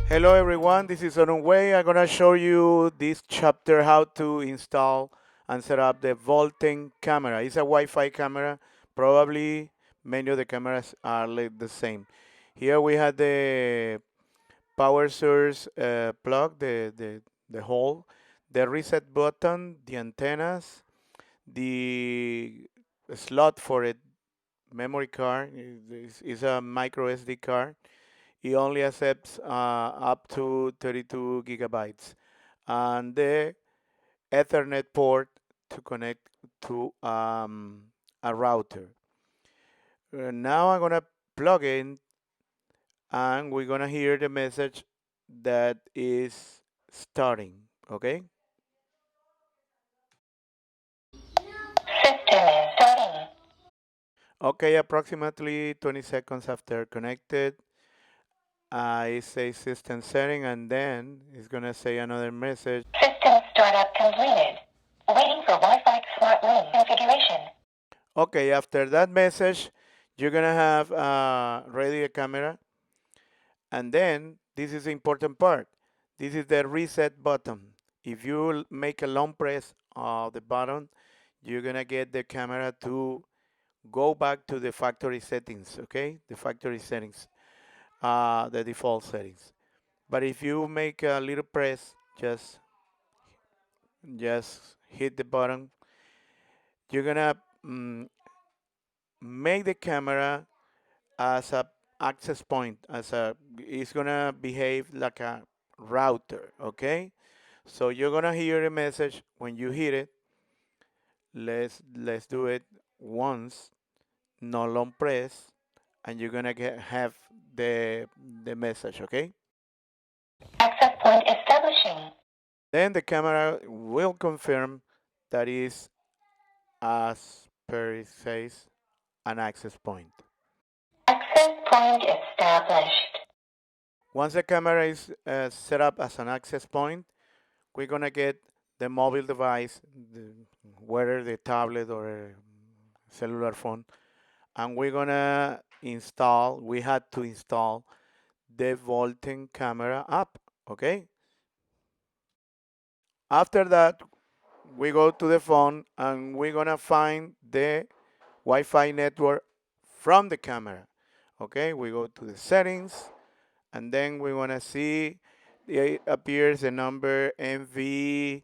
Hello everyone, this is Way. I'm gonna show you this chapter how to install and set up the Volten camera. It's a Wi-Fi camera. Probably many of the cameras are like the same. Here we have the power source plug, the hole, the reset button, the antennas, the slot for a memory card is a micro SD card. It only accepts up to 32 gigabytes. And the Ethernet port to connect to a router. Now I'm gonna plug in and we're gonna hear the message that is starting. Okay? System is starting. Okay, approximately 20 seconds after connected, I say system setting and then it's gonna say another message. System startup completed. Waiting for Wi-Fi smart room configuration. Okay, after that message, you're gonna have ready a camera, and then this is the important part. This is the reset button. If you make a long press of the button, you're gonna get the camera to go back to the factory settings. Okay, the factory settings, the default settings. But if you make a little press, just hit the button, you're gonna mm, make the camera as a access point, as a it's gonna behave like a router. Okay, so you're gonna hear a message when you hit it. Let's do it once, no long press, and you're gonna have the message. Okay, Access point establishing. then the camera will confirm that is, as per it says, an access point. Access point established. Once the camera is set up as an access point, we're gonna get the mobile device, whether the tablet or a cellular phone, and we're gonna install. We had to install the Volten camera app. Okay. After that, we go to the phone and we're gonna find the Wi-Fi network from the camera. Okay, we go to the settings and then we wanna see it appears the number MV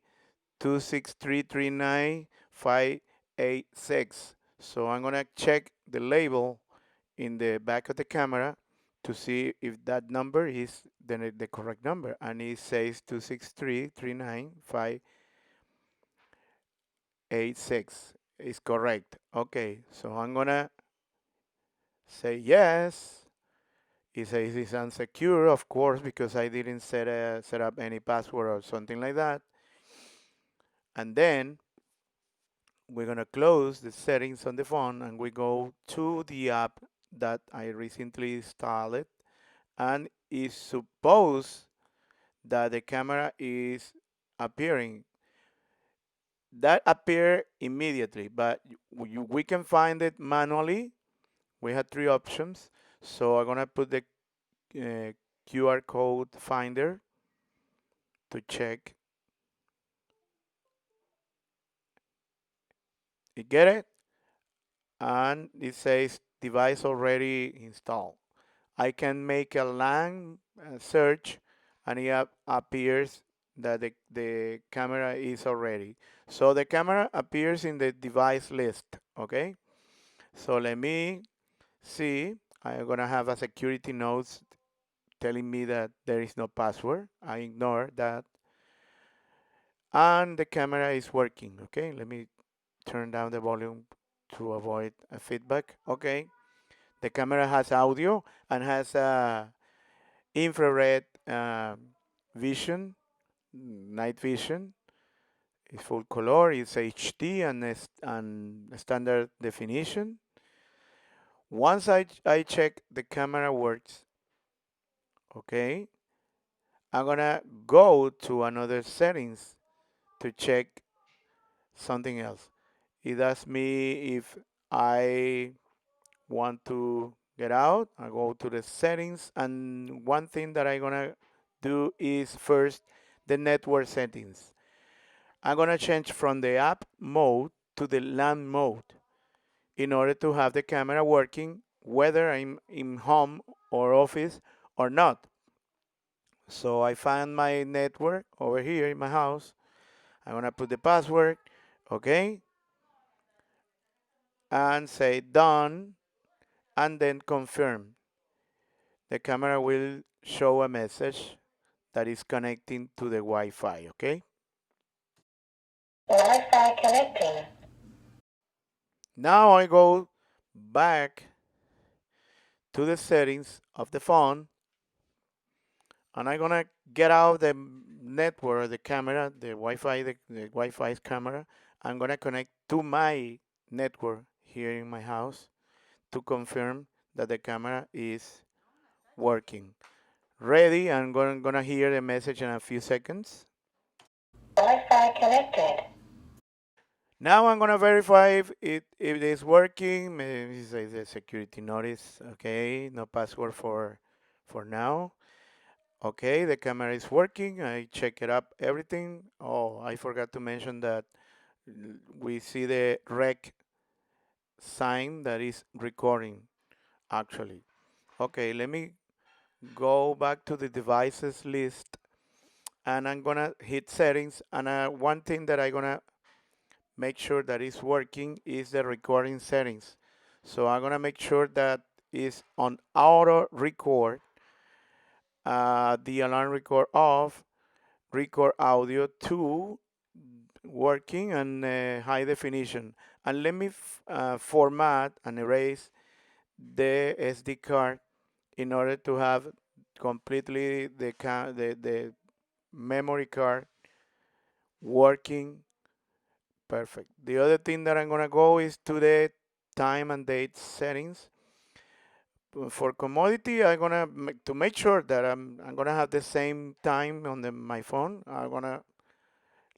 26339-586. So I'm gonna check the label in the back of the camera to see if that number is the correct number, and it says 26339-586 is correct. Okay, so I'm gonna say yes. It says it's unsecure, of course, because I didn't set up any password or something like that. And then we're gonna close the settings on the phone and we go to the app that I recently installed, and it's supposed that the camera is appearing. That appear immediately, but we can find it manually. We have three options. So I'm gonna put the QR code finder to check. You get it? And it says device already installed. I can make a LAN search and it appears that the camera is already. So the camera appears in the device list, okay? So let me see. I'm gonna have a security note telling me that there is no password. I ignore that. And the camera is working, okay? Let me turn down the volume to avoid a feedback. Okay, the camera has audio and has infrared vision, night vision. It's full color. It's HD and standard definition. Once I check the camera works, okay, I'm gonna go to another settings to check something else. It asks me if I want to get out. I go to the settings, and one thing that I'm gonna do is first the network settings. I'm gonna change from the app mode to the LAN mode in order to have the camera working whether I'm in home or office or not. So I find my network over here in my house. I'm gonna put the password, okay, and say done, and then confirm. The camera will show a message that is connecting to the Wi-Fi, okay? Wi-Fi connecting. Now I go back to the settings of the phone, and I'm gonna get out the network, the camera, the Wi-Fi camera. I'm gonna connect to my network here in my house to confirm that the camera is working. Ready? I'm gonna hear the message in a few seconds. Wi-Fi connected. Now I'm gonna verify if it is working. Maybe this is a security notice. Okay, no password for now. Okay, the camera is working. I check it up everything. Oh, I forgot to mention that we see the rec sign that is recording actually. Okay, let me go back to the devices list, and I'm gonna hit settings, and one thing that I'm gonna make sure that is working is the recording settings. So I'm gonna make sure that is on auto record, the alarm record off, record audio to working, and high definition. And let me format and erase the SD card in order to have completely the memory card working perfect. The other thing that I'm gonna go is to the time and date settings. For commodity, I'm gonna to make sure that I'm gonna have the same time on my phone. I'm gonna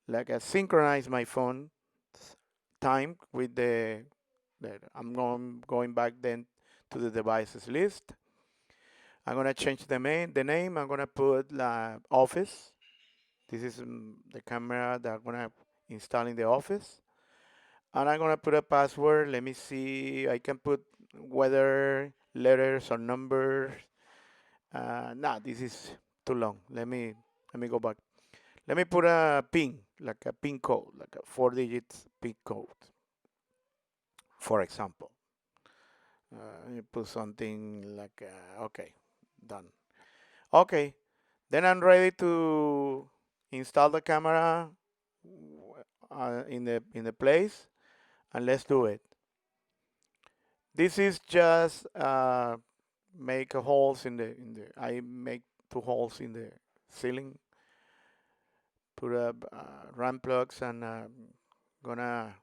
like synchronize my phone time with I'm going back then to the devices list. I'm gonna change the name. I'm gonna put Office. This is the camera that I'm gonna install in the office. And I'm gonna put a password. Let me see. I can put whether letters or numbers. Nah, this is too long. Let me go back. Let me put a pin, like a pin code, like a 4 digits pin code, for example. You put something like okay, done. Okay, then I'm ready to install the camera in the place, and let's do it. This is just make a holes in the I make 2 holes in the ceiling, put up RAM plugs, and gonna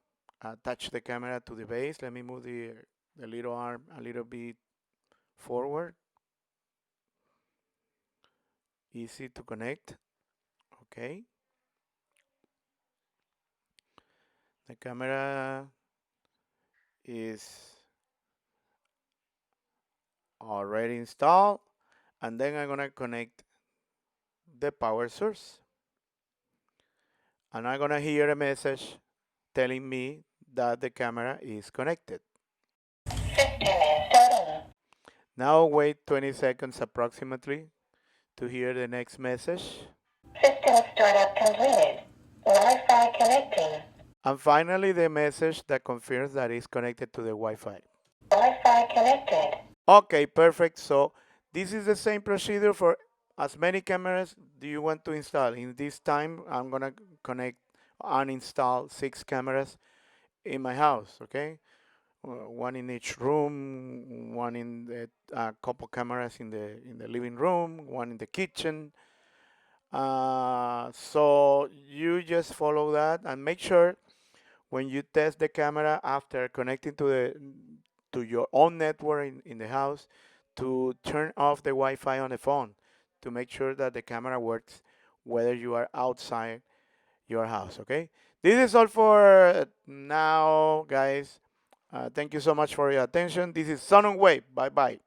attach the camera to the base. Let me move the little arm a little bit forward. Easy to connect. Okay, the camera is already installed, and then I'm gonna connect the power source, and I'm gonna hear a message telling me that the camera is connected. System is starting. Now wait 20 seconds approximately to hear the next message. System startup completed. Wi-Fi connecting. And finally, the message that confirms that it's connected to the Wi-Fi. Wi-Fi connected. Okay, perfect. So this is the same procedure for as many cameras do you want to install. In this time, I'm gonna connect and install 6 cameras in my house. Okay, one in each room, one in the couple cameras in the living room, one in the kitchen. So you just follow that and make sure when you test the camera after connecting to your own network in the house to turn off the Wi-Fi on the phone to make sure that the camera works whether you are outside your house. Okay, this is all for now, guys. Thank you so much for your attention. This is Son on Way. Bye bye.